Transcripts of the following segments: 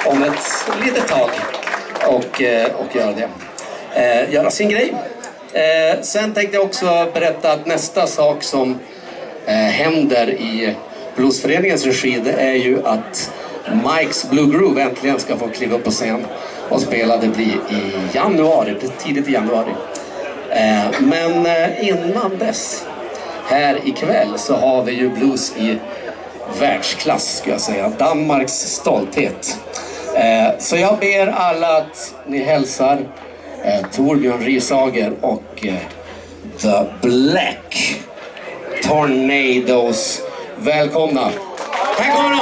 om ett litet tag och göra det. Göra sin grej. Sen tänkte jag också berätta att nästa sak som händer i Bluesföreningens regi, det är ju att Mike's Blue Groove äntligen ska få kliva upp på scen och spela. Det blir i januari, tidigt i januari. Men innan dess, här ikväll, så har vi ju blues i världsklass, ska jag säga. Danmarks stolthet. Så jag ber alla att ni hälsar Thorbjörn Risager och The Black Tornadoes välkomna. Här kommer de!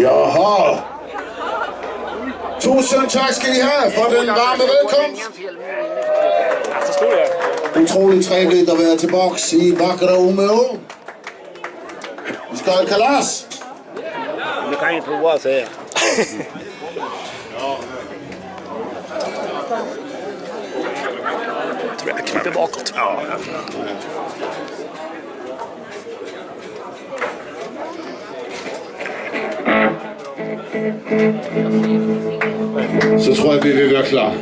Jaha. Tusind tak skal I have for den varme velkomst. Utroligt trevligt at være tilbage i vakre Umeå. Vi skal have kalas. Du kan inte prova att säga. Jag tror jag klipper bakåt. Ja. Så tror jeg, vi vil være klar.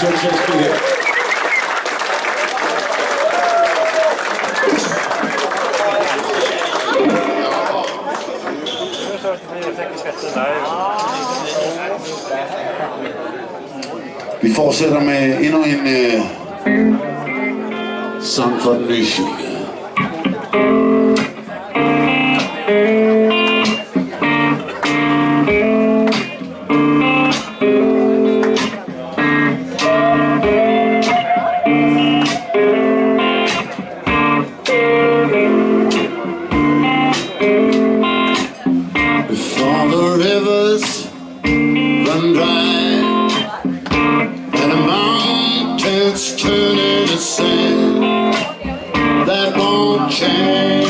Vi fortsætter med endnu en sang for den nye cykel. Before the rivers run dry and the mountains turn into sand, that won't change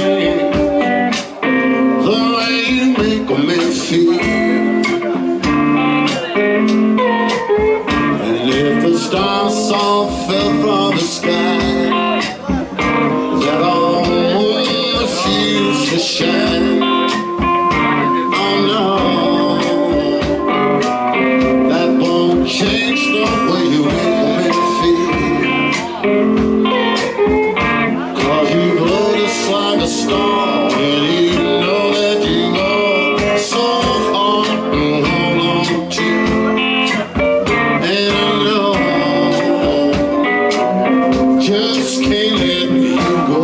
the way you make me feel. And if the stars all fell from the sky, that all refuse to shine. Change the way you make me feel. 'Cause you blow just like a storm, and you know that you go so hard to hold on to. And I know just can't let me go.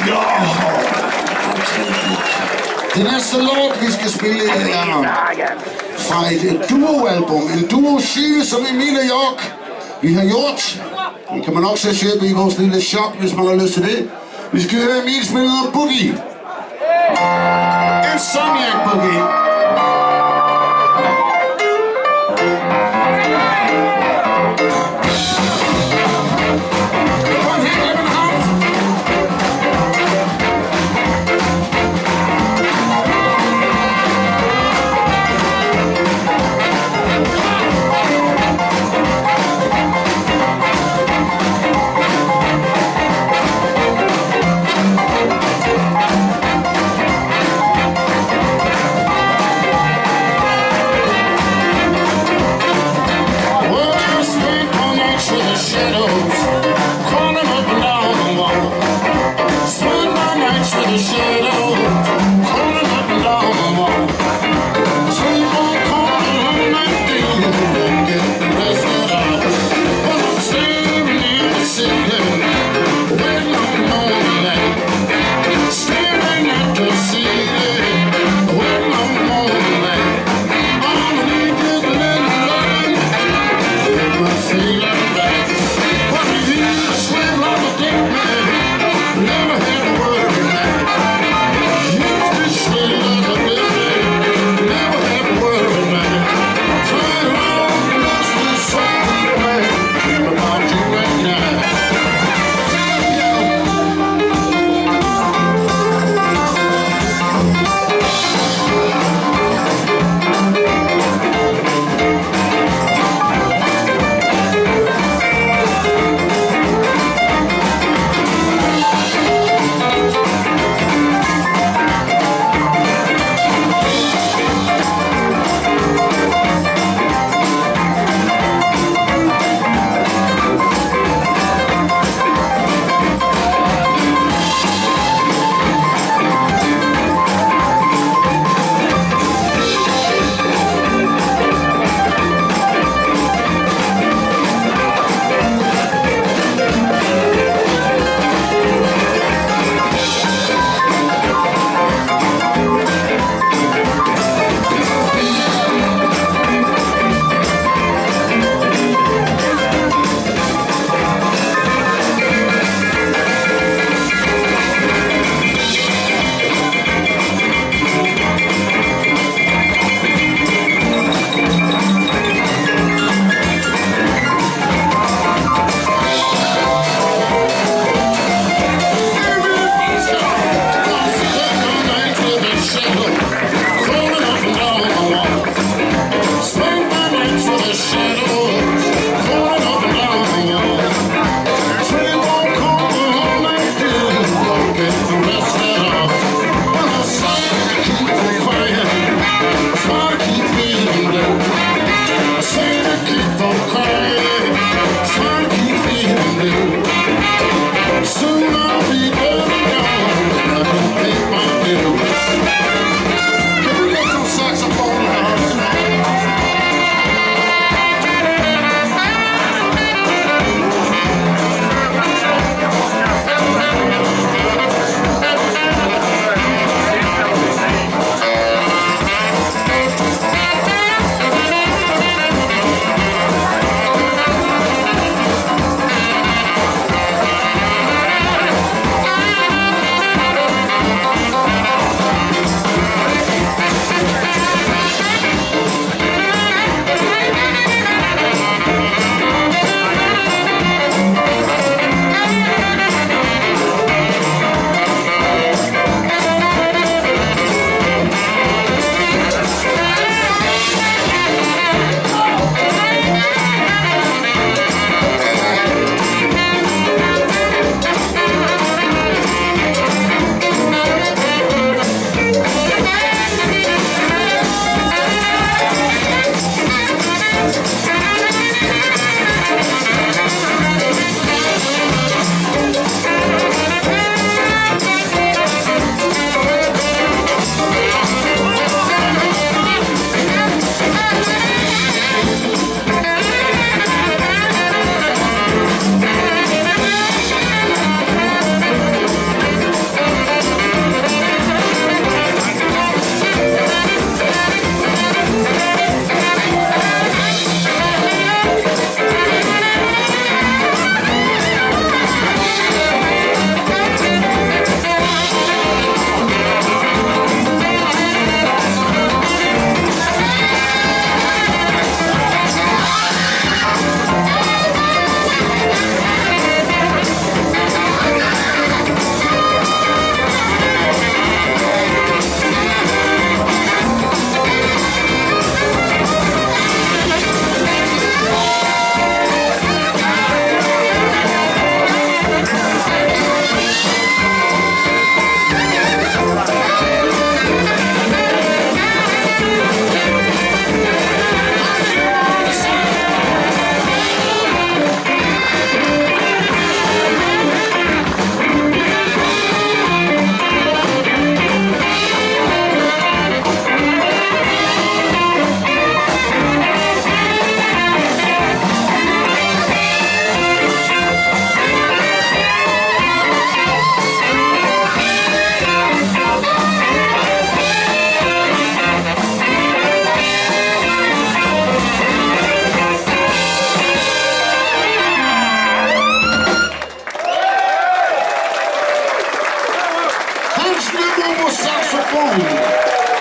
Ja, Det næste låt, vi skal spille, er fra et duo-album. En duo-syge, som Emil og York vi har gjort. Det kan man også købe i vores lille shop, hvis man har lyst til det. Vi skal høre Emil spille noget boogie. Insomniac Boogie.